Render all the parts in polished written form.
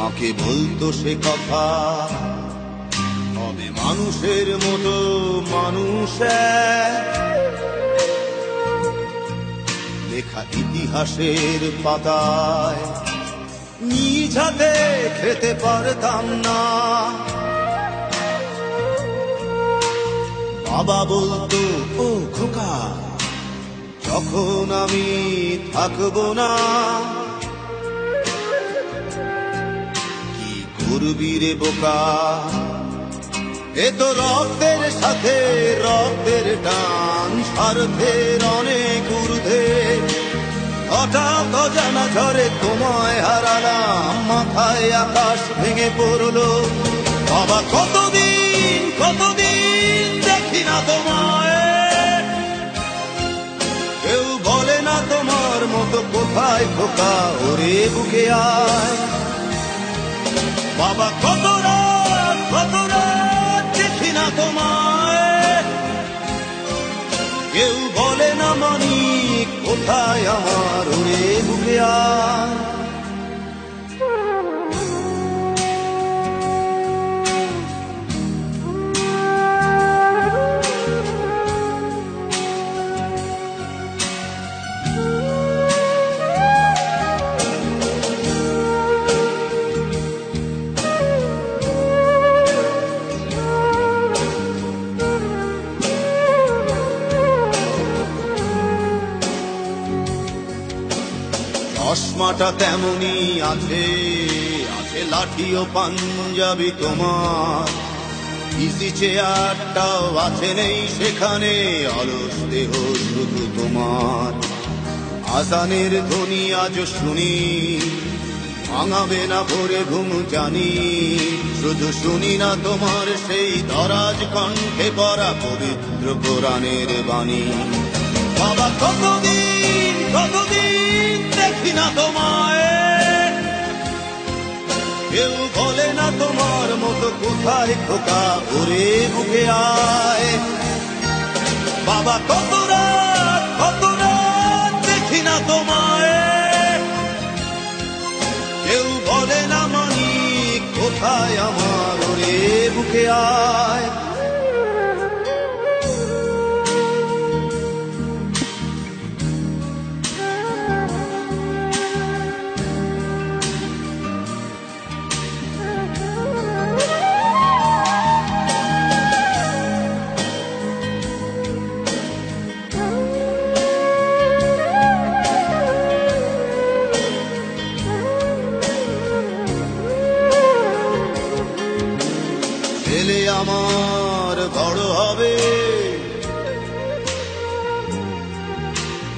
মাকে বলতো সে কথা, হবে মানুষের মতো মানুষ লেখা ইতিহাসের পাতায় নিজ হাতে খেতে পারতাম না। বাবা বলতো, ও খোকা, যখন আমি থাকবো না, কি করবি রে বোকা, এ তো রক্তের সাথে রক্তের টান, স্বার্থের অনেক ঊর্ধ্বে। হঠাৎ অজানা ঝড়ে তোমায় হারালাম, মাথায় আকাশ ভেঙে পড়লো। বাবা কতদিন কতদিন দেখি না তোমায়, কেউ বলে না তোমার মতো কোথায় খোকা, ওরে বুকে আয়। বাবা কত রাত দেখি না তোমায়, কেউ বলে না মানি কোথায় আমার, ওরে বুকে আয়। চশমাটা তেমনি আছে, আছে লাঠি ও পাঞ্জাবি তোমার, ইজি চেয়ারটাও আছে নেই সেখানে, অলস দেহ শুধু তোমার। আজানের ধ্বনি আজ শুনি, ভাঙাবে না ভোরে ঘুম জানি, শুধু শুনি না তোমার সেই দরাজ কণ্ঠে পড়া পবিত্র কোরআনের বাণী। বাবা কতদিন কতদিন দেখি না তোমায়, কেউ বলে না তোমার মতো কোথায় খোকা, ওরে বুকে আয়। বাবা কত রাত দেখি না তোমায়, কেউ বলে না মানি কোথায় আমার, ওরে বুকে আয়। ছেলে আমার বড় হবে,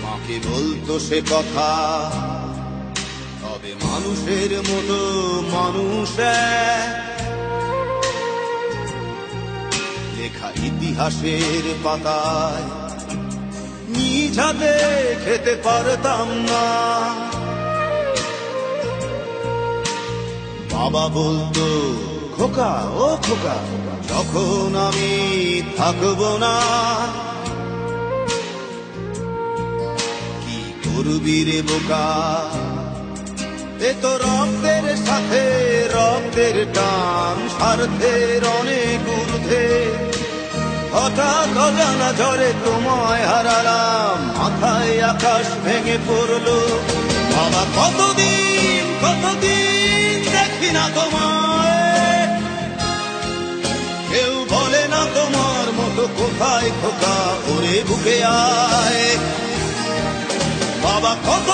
মাকে বলতো সে কথা, হবে মানুষের মতো মানুষ লেখা ইতিহাসের পাতায় নিজ হাতে খেতে পারতাম না। বাবা বলতো, খোকা ও খোকা, যখন আমি থাকবো না, কি করবি রে বোকা, এ তো রক্তের সাথে রক্তের টান, স্বার্থের অনেক ঊর্ধ্বে। হঠাৎ অজানা ঝড়ে তোমায় হারালাম, মাথায় আকাশ ভেঙে পড়লো। বাবা কতদিন কতদিন দেখি না তোমায়, কেউ বলে না তোমার মতো কোথায় খোকা, ওরে বুকে আয়। বাবা কত